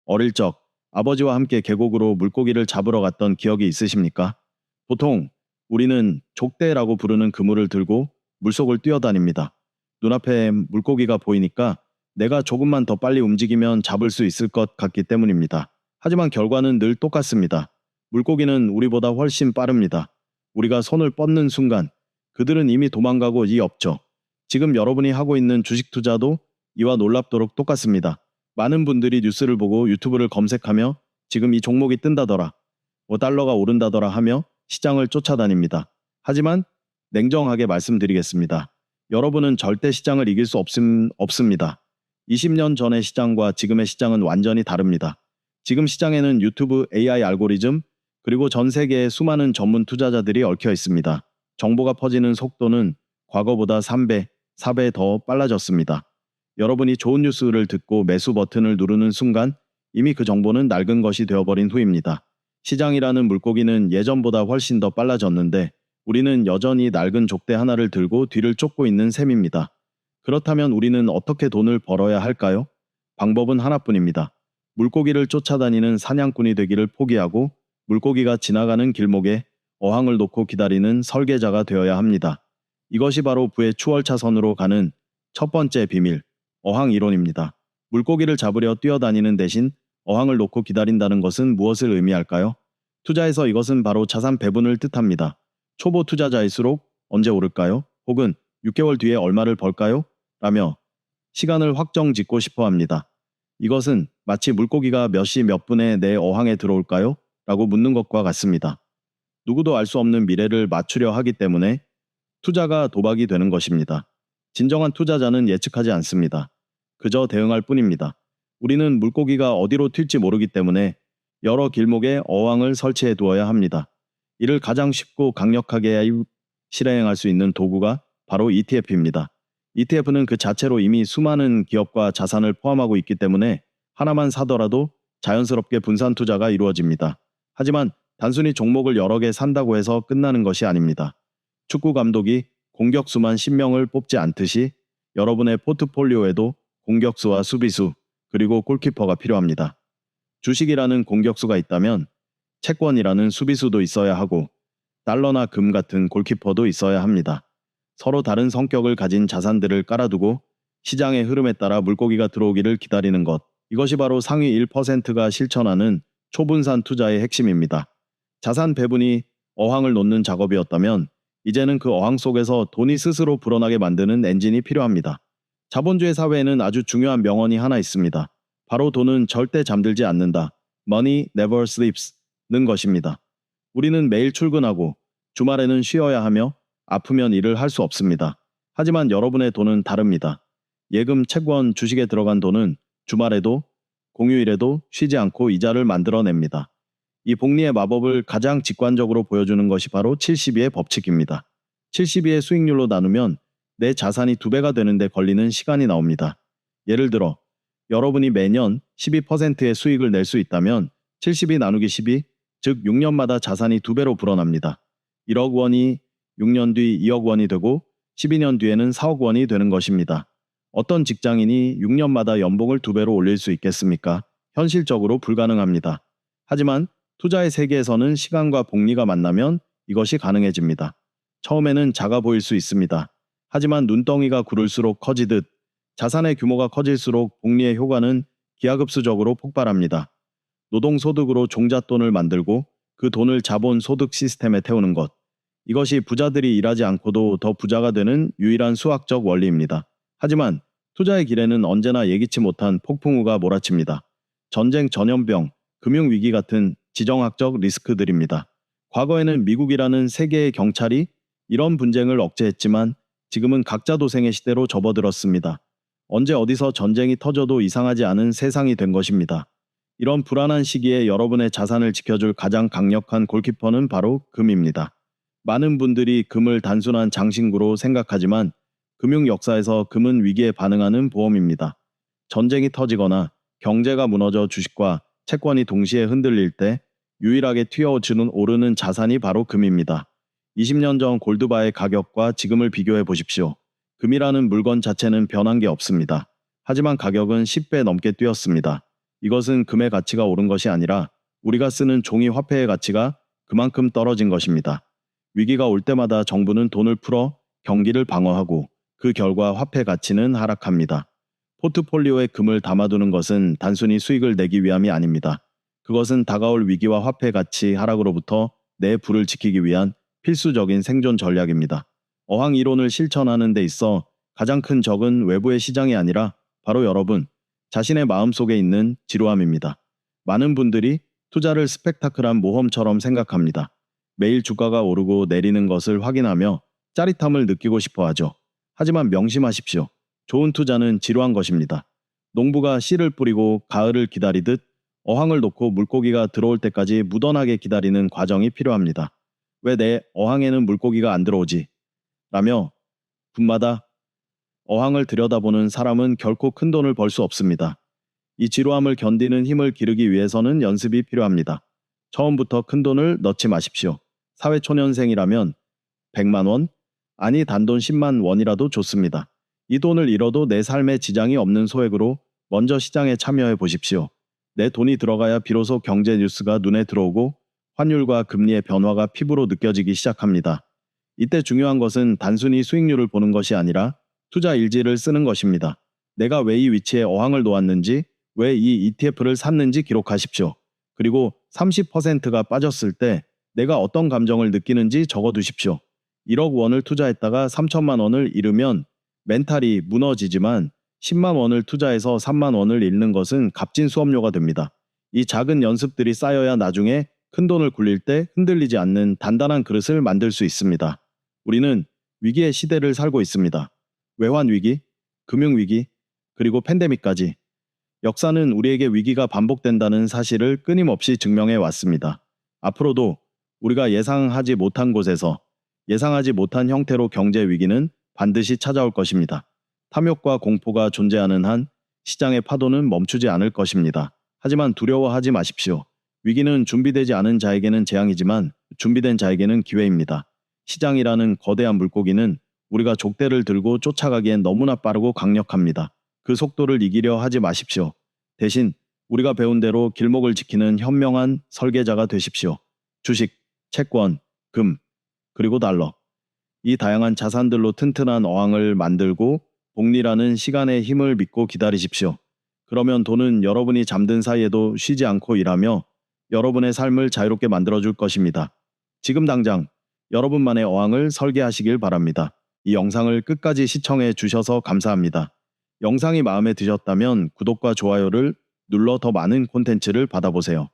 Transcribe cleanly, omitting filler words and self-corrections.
어릴 적 아버지와 함께 계곡으로 물고기를 잡으러 갔던 기억이 있으십니까? 보통 우리는 족대라고 부르는 그물을 들고 물속을 뛰어다닙니다. 눈앞에 물고기가 보이니까 내가 조금만 더 빨리 움직이면 잡을 수 있을 것 같기 때문입니다. 하지만 결과는 늘 똑같습니다. 물고기는 우리보다 훨씬 빠릅니다. 우리가 손을 뻗는 순간 그들은 이미 도망가고 없죠. 지금 여러분이 하고 있는 주식 투자도 이와 놀랍도록 똑같습니다. 많은 분들이 뉴스를 보고 유튜브를 검색하며 지금 이 종목이 뜬다더라, 5달러가 오른다더라 하며 시장을 쫓아다닙니다. 하지만 냉정하게 말씀드리겠습니다. 여러분은 절대 시장을 이길 수 없습니다. 20년 전의 시장과 지금의 시장은 완전히 다릅니다. 지금 시장에는 유튜브, AI 알고리즘, 그리고 전 세계의 수많은 전문 투자자들이 얽혀 있습니다. 정보가 퍼지는 속도는 과거보다 3배, 4배 더 빨라졌습니다. 여러분이 좋은 뉴스를 듣고 매수 버튼을 누르는 순간 이미 그 정보는 낡은 것이 되어버린 후입니다. 시장이라는 물고기는 예전보다 훨씬 더 빨라졌는데 우리는 여전히 낡은 족대 하나를 들고 뒤를 쫓고 있는 셈입니다. 그렇다면 우리는 어떻게 돈을 벌어야 할까요? 방법은 하나뿐입니다. 물고기를 쫓아다니는 사냥꾼이 되기를 포기하고 물고기가 지나가는 길목에 어항을 놓고 기다리는 설계자가 되어야 합니다. 이것이 바로 부의 추월차선으로 가는 첫 번째 비밀, 어항 이론입니다. 물고기를 잡으려 뛰어다니는 대신 어항을 놓고 기다린다는 것은 무엇을 의미할까요? 투자에서 이것은 바로 자산 배분을 뜻합니다. 초보 투자자일수록 언제 오를까요? 혹은 6개월 뒤에 얼마를 벌까요? 라며 시간을 확정 짓고 싶어 합니다. 이것은 마치 물고기가 몇 시 몇 분에 내 어항에 들어올까요? 라고 묻는 것과 같습니다. 누구도 알 수 없는 미래를 맞추려 하기 때문에 투자가 도박이 되는 것입니다. 진정한 투자자는 예측하지 않습니다. 그저 대응할 뿐입니다. 우리는 물고기가 어디로 튈지 모르기 때문에 여러 길목에 어항을 설치해 두어야 합니다. 이를 가장 쉽고 강력하게 실행할 수 있는 도구가 바로 ETF입니다. ETF는 그 자체로 이미 수많은 기업과 자산을 포함하고 있기 때문에 하나만 사더라도 자연스럽게 분산 투자가 이루어집니다. 하지만 단순히 종목을 여러 개 산다고 해서 끝나는 것이 아닙니다. 축구 감독이 공격수만 10명을 뽑지 않듯이 여러분의 포트폴리오에도 공격수와 수비수, 그리고 골키퍼가 필요합니다. 주식이라는 공격수가 있다면 채권이라는 수비수도 있어야 하고 달러나 금 같은 골키퍼도 있어야 합니다. 서로 다른 성격을 가진 자산들을 깔아두고 시장의 흐름에 따라 물고기가 들어오기를 기다리는 것. 이것이 바로 상위 1%가 실천하는 초분산 투자의 핵심입니다. 자산 배분이 어항을 놓는 작업이었다면 이제는 그 어항 속에서 돈이 스스로 불어나게 만드는 엔진이 필요합니다. 자본주의 사회에는 아주 중요한 명언이 하나 있습니다. 바로 돈은 절대 잠들지 않는다. Money never sleeps는 것입니다. 우리는 매일 출근하고 주말에는 쉬어야 하며 아프면 일을 할 수 없습니다. 하지만 여러분의 돈은 다릅니다. 예금, 채권, 주식에 들어간 돈은 주말에도 공휴일에도 쉬지 않고 이자를 만들어냅니다. 이 복리의 마법을 가장 직관적으로 보여주는 것이 바로 72의 법칙입니다. 72의 수익률로 나누면 내 자산이 2배가 되는데 걸리는 시간이 나옵니다. 예를 들어 여러분이 매년 12%의 수익을 낼 수 있다면 72 나누기 12, 즉 6년마다 자산이 2배로 불어납니다. 1억 원이 6년 뒤 2억 원이 되고 12년 뒤에는 4억 원이 되는 것입니다. 어떤 직장인이 6년마다 연봉을 2배로 올릴 수 있겠습니까? 현실적으로 불가능합니다. 하지만 투자의 세계에서는 시간과 복리가 만나면 이것이 가능해집니다. 처음에는 작아 보일 수 있습니다. 하지만 눈덩이가 구를수록 커지듯 자산의 규모가 커질수록 복리의 효과는 기하급수적으로 폭발합니다. 노동소득으로 종잣돈을 만들고 그 돈을 자본 소득 시스템에 태우는 것. 이것이 부자들이 일하지 않고도 더 부자가 되는 유일한 수학적 원리입니다. 하지만 투자의 길에는 언제나 예기치 못한 폭풍우가 몰아칩니다. 전쟁, 전염병, 금융위기 같은 지정학적 리스크들입니다. 과거에는 미국이라는 세계의 경찰이 이런 분쟁을 억제했지만 지금은 각자 도생의 시대로 접어들었습니다. 언제 어디서 전쟁이 터져도 이상하지 않은 세상이 된 것입니다. 이런 불안한 시기에 여러분의 자산을 지켜줄 가장 강력한 골키퍼는 바로 금입니다. 많은 분들이 금을 단순한 장신구로 생각하지만 금융 역사에서 금은 위기에 반응하는 보험입니다. 전쟁이 터지거나 경제가 무너져 주식과 채권이 동시에 흔들릴 때 유일하게 튀어오르는 오르는 자산이 바로 금입니다. 20년 전 골드바의 가격과 지금을 비교해 보십시오. 금이라는 물건 자체는 변한 게 없습니다. 하지만 가격은 10배 넘게 뛰었습니다. 이것은 금의 가치가 오른 것이 아니라 우리가 쓰는 종이 화폐의 가치가 그만큼 떨어진 것입니다. 위기가 올 때마다 정부는 돈을 풀어 경기를 방어하고 그 결과 화폐 가치는 하락합니다. 포트폴리오에 금을 담아두는 것은 단순히 수익을 내기 위함이 아닙니다. 그것은 다가올 위기와 화폐 가치 하락으로부터 내 부를 지키기 위한 필수적인 생존 전략입니다. 어항 이론을 실천하는 데 있어 가장 큰 적은 외부의 시장이 아니라 바로 여러분 자신의 마음속에 있는 지루함입니다. 많은 분들이 투자를 스펙타클한 모험처럼 생각합니다. 매일 주가가 오르고 내리는 것을 확인하며 짜릿함을 느끼고 싶어 하죠. 하지만 명심하십시오. 좋은 투자는 지루한 것입니다. 농부가 씨를 뿌리고 가을을 기다리듯 어항을 놓고 물고기가 들어올 때까지 무던하게 기다리는 과정이 필요합니다. 왜 내 어항에는 물고기가 안 들어오지? 라며 분마다 어항을 들여다보는 사람은 결코 큰 돈을 벌 수 없습니다. 이 지루함을 견디는 힘을 기르기 위해서는 연습이 필요합니다. 처음부터 큰 돈을 넣지 마십시오. 사회초년생이라면 100만 원, 아니 단돈 10만 원이라도 좋습니다. 이 돈을 잃어도 내 삶에 지장이 없는 소액으로 먼저 시장에 참여해 보십시오. 내 돈이 들어가야 비로소 경제 뉴스가 눈에 들어오고 환율과 금리의 변화가 피부로 느껴지기 시작합니다. 이때 중요한 것은 단순히 수익률을 보는 것이 아니라 투자 일지를 쓰는 것입니다. 내가 왜 이 위치에 어항을 놓았는지, 왜 이 ETF를 샀는지 기록하십시오. 그리고 30%가 빠졌을 때 내가 어떤 감정을 느끼는지 적어두십시오. 1억 원을 투자했다가 3천만 원을 잃으면 멘탈이 무너지지만 10만 원을 투자해서 3만 원을 잃는 것은 값진 수업료가 됩니다. 이 작은 연습들이 쌓여야 나중에 큰 돈을 굴릴 때 흔들리지 않는 단단한 그릇을 만들 수 있습니다. 우리는 위기의 시대를 살고 있습니다. 외환위기, 금융위기, 그리고 팬데믹까지. 역사는 우리에게 위기가 반복된다는 사실을 끊임없이 증명해 왔습니다. 앞으로도 우리가 예상하지 못한 곳에서 예상하지 못한 형태로 경제 위기는 반드시 찾아올 것입니다. 탐욕과 공포가 존재하는 한 시장의 파도는 멈추지 않을 것입니다. 하지만 두려워하지 마십시오. 위기는 준비되지 않은 자에게는 재앙이지만 준비된 자에게는 기회입니다. 시장이라는 거대한 물고기는 우리가 족대를 들고 쫓아가기엔 너무나 빠르고 강력합니다. 그 속도를 이기려 하지 마십시오. 대신 우리가 배운 대로 길목을 지키는 현명한 설계자가 되십시오. 주식, 채권, 금, 그리고 달러. 이 다양한 자산들로 튼튼한 어항을 만들고 복리라는 시간의 힘을 믿고 기다리십시오. 그러면 돈은 여러분이 잠든 사이에도 쉬지 않고 일하며 여러분의 삶을 자유롭게 만들어줄 것입니다. 지금 당장 여러분만의 어항을 설계하시길 바랍니다. 이 영상을 끝까지 시청해 주셔서 감사합니다. 영상이 마음에 드셨다면 구독과 좋아요를 눌러 더 많은 콘텐츠를 받아보세요.